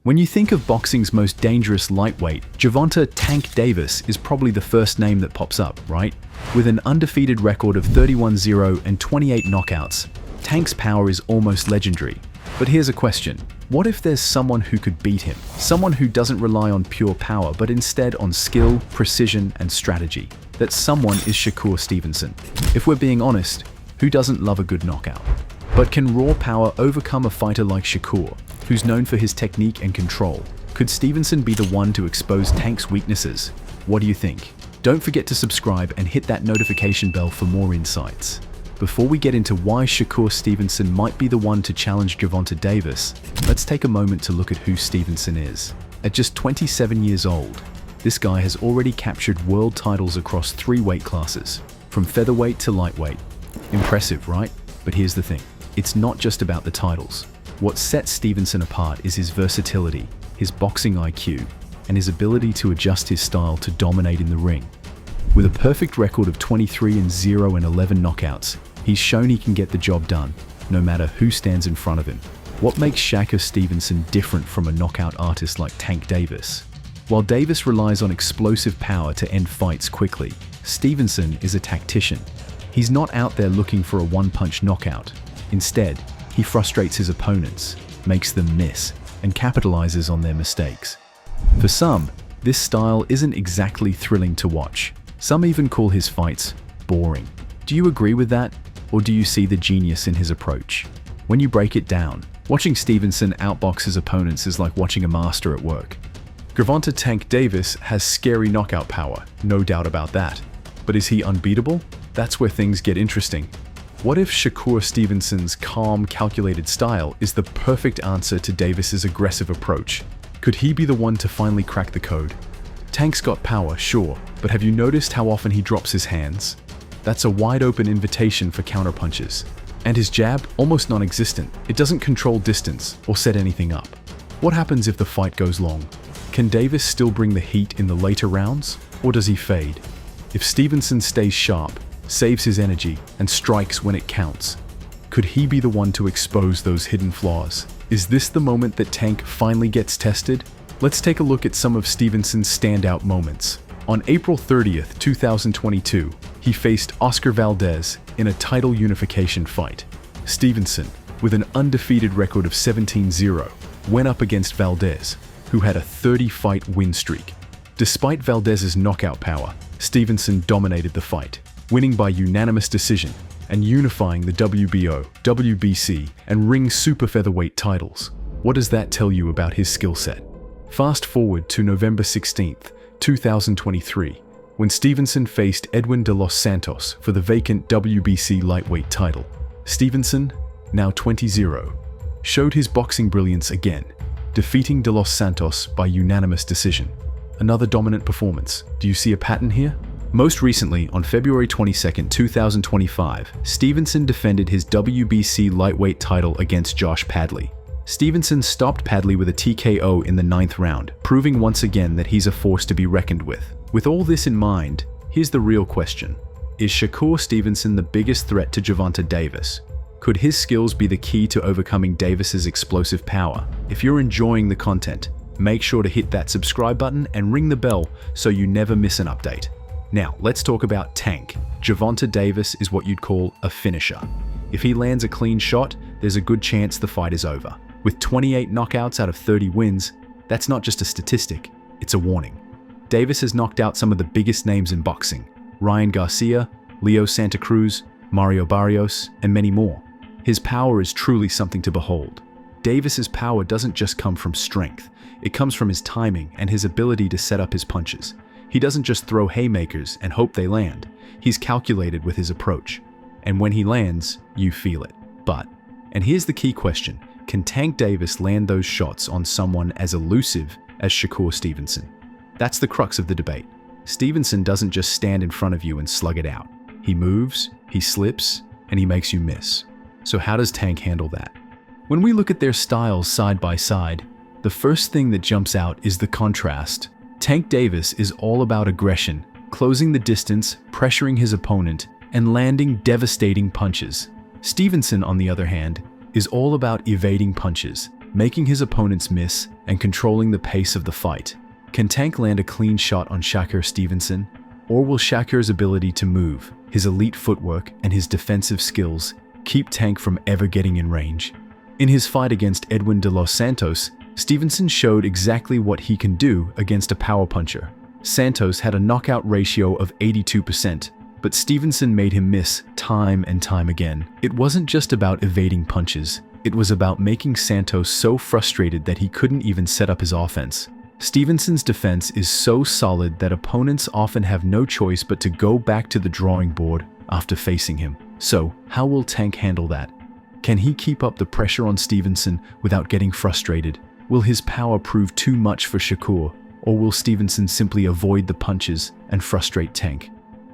When you think of boxing's most dangerous lightweight, Gervonta "Tank" Davis is probably the first name that pops up, right? With an undefeated record of 31-0 and 28 knockouts, Tank's power is almost legendary. But here's a question. What if there's someone who could beat him? Someone who doesn't rely on pure power, but instead on skill, precision, and strategy. That someone is Shakur Stevenson. If we're being honest, who doesn't love a good knockout? But can raw power overcome a fighter like Shakur, who's known for his technique and control? Could Stevenson be the one to expose Tank's weaknesses? What do you think? Don't forget to subscribe and hit that notification bell for more insights. Before we get into why Shakur Stevenson might be the one to challenge Gervonta Davis, let's take a moment to look at who Stevenson is. At just 27 years old, this guy has already captured world titles across 3 weight classes, from featherweight to lightweight. Impressive, right? But here's the thing. It's not just about the titles. What sets Stevenson apart is his versatility, his boxing IQ, and his ability to adjust his style to dominate in the ring. With a perfect record of 23-0 and 11 knockouts, he's shown he can get the job done, no matter who stands in front of him. What makes Shakur Stevenson different from a knockout artist like Tank Davis? While Davis relies on explosive power to end fights quickly, Stevenson is a tactician. He's not out there looking for a one-punch knockout. Instead, he frustrates his opponents, makes them miss, and capitalizes on their mistakes. For some, this style isn't exactly thrilling to watch. Some even call his fights boring. Do you agree with that? Or do you see the genius in his approach? When you break it down, watching Stevenson outbox his opponents is like watching a master at work. Gervonta "Tank" Davis has scary knockout power, no doubt about that. But is he unbeatable? That's where things get interesting. What if Shakur Stevenson's calm, calculated style is the perfect answer to Davis's aggressive approach? Could he be the one to finally crack the code? Tank's got power, sure, but have you noticed how often he drops his hands? That's a wide-open invitation for counterpunches. And his jab, almost non-existent. It doesn't control distance or set anything up. What happens if the fight goes long? Can Davis still bring the heat in the later rounds, or does he fade? If Stevenson stays sharp, saves his energy, and strikes when it counts, could he be the one to expose those hidden flaws? Is this the moment that Tank finally gets tested? Let's take a look at some of Stevenson's standout moments. On April 30th, 2022, he faced Oscar Valdez in a title unification fight. Stevenson, with an undefeated record of 17-0, went up against Valdez, who had a 30-fight win streak. Despite Valdez's knockout power, Stevenson dominated the fight, winning by unanimous decision and unifying the WBO, WBC, and ring super featherweight titles. What does that tell you about his skill set? Fast forward to November 16th, 2023, when Stevenson faced Edwin de los Santos for the vacant WBC lightweight title. Stevenson, now 20-0, showed his boxing brilliance again, defeating de los Santos by unanimous decision. Another dominant performance. Do you see a pattern here? Most recently, on February 22, 2025, Stevenson defended his WBC lightweight title against Josh Padley. Stevenson stopped Padley with a TKO in the 9th round, proving once again that he's a force to be reckoned with. With all this in mind, here's the real question. Is Shakur Stevenson the biggest threat to Gervonta Davis? Could his skills be the key to overcoming Davis's explosive power? If you're enjoying the content, make sure to hit that subscribe button and ring the bell so you never miss an update. Now, let's talk about Tank. Gervonta Davis is what you'd call a finisher. If he lands a clean shot, there's a good chance the fight is over. With 28 knockouts out of 30 wins, that's not just a statistic, it's a warning. Davis has knocked out some of the biggest names in boxing: Ryan Garcia, Leo Santa Cruz, Mario Barrios, and many more. His power is truly something to behold. Davis's power doesn't just come from strength, it comes from his timing and his ability to set up his punches. He doesn't just throw haymakers and hope they land. He's calculated with his approach. And when he lands, you feel it. But, and here's the key question, can Tank Davis land those shots on someone as elusive as Shakur Stevenson? That's the crux of the debate. Stevenson doesn't just stand in front of you and slug it out. He moves, he slips, and he makes you miss. So how does Tank handle that? When we look at their styles side by side, the first thing that jumps out is the contrast. Tank Davis is all about aggression, closing the distance, pressuring his opponent, and landing devastating punches. Stevenson, on the other hand, is all about evading punches, making his opponents miss and controlling the pace of the fight. Can Tank land a clean shot on Shakur Stevenson? Or will Shakur's ability to move, his elite footwork, and his defensive skills keep Tank from ever getting in range? In his fight against Edwin de los Santos, Stevenson showed exactly what he can do against a power puncher. Santos had a knockout ratio of 82%, but Stevenson made him miss time and time again. It wasn't just about evading punches, it was about making Santos so frustrated that he couldn't even set up his offense. Stevenson's defense is so solid that opponents often have no choice but to go back to the drawing board after facing him. So, how will Tank handle that? Can he keep up the pressure on Stevenson without getting frustrated? Will his power prove too much for Shakur, or will Stevenson simply avoid the punches and frustrate Tank?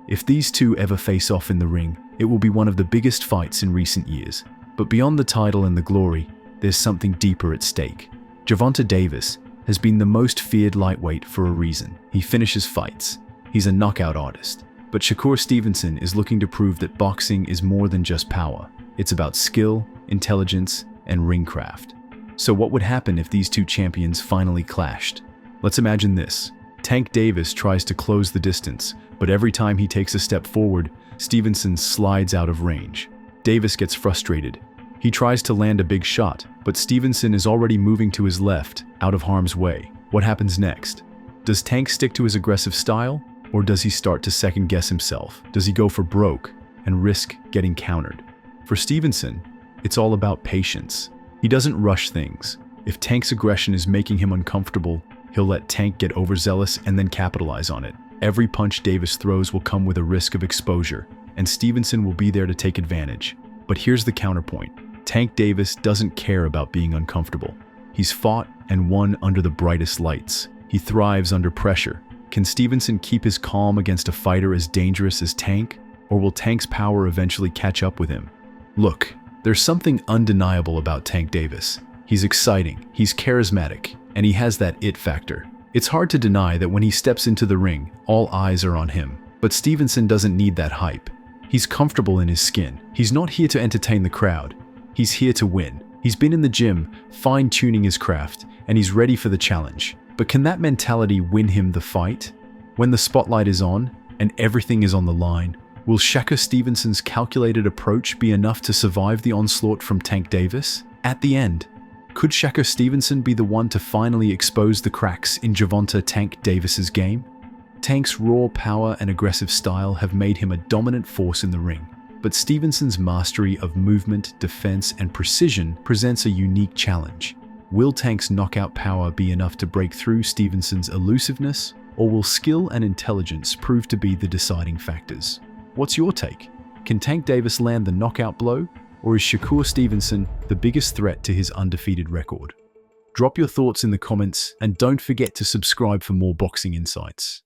If these two ever face off in the ring, it will be one of the biggest fights in recent years. But beyond the title and the glory, there's something deeper at stake. Gervonta Davis has been the most feared lightweight for a reason. He finishes fights. He's a knockout artist. But Shakur Stevenson is looking to prove that boxing is more than just power. It's about skill, intelligence, and ring craft. So what would happen if these two champions finally clashed? Let's imagine this. Tank Davis tries to close the distance, but every time he takes a step forward, Stevenson slides out of range. Davis gets frustrated. He tries to land a big shot, but Stevenson is already moving to his left, out of harm's way. What happens next? Does Tank stick to his aggressive style, or does he start to second-guess himself? Does he go for broke and risk getting countered? For Stevenson, it's all about patience. He doesn't rush things. If Tank's aggression is making him uncomfortable, he'll let Tank get overzealous and then capitalize on it. Every punch Davis throws will come with a risk of exposure, and Stevenson will be there to take advantage. But here's the counterpoint. Tank Davis doesn't care about being uncomfortable. He's fought and won under the brightest lights. He thrives under pressure. Can Stevenson keep his calm against a fighter as dangerous as Tank, or will Tank's power eventually catch up with him? Look, there's something undeniable about Tank Davis. He's exciting, he's charismatic, and he has that it factor. It's hard to deny that when he steps into the ring, all eyes are on him. But Stevenson doesn't need that hype. He's comfortable in his skin. He's not here to entertain the crowd. He's here to win. He's been in the gym, fine-tuning his craft, and he's ready for the challenge. But can that mentality win him the fight? When the spotlight is on, and everything is on the line, will Shakur Stevenson's calculated approach be enough to survive the onslaught from Tank Davis? At the end, could Shakur Stevenson be the one to finally expose the cracks in Gervonta "Tank" Davis's game? Tank's raw power and aggressive style have made him a dominant force in the ring. But Stevenson's mastery of movement, defense, and precision presents a unique challenge. Will Tank's knockout power be enough to break through Stevenson's elusiveness, or will skill and intelligence prove to be the deciding factors? What's your take? Can Tank Davis land the knockout blow, or is Shakur Stevenson the biggest threat to his undefeated record? Drop your thoughts in the comments, and don't forget to subscribe for more boxing insights.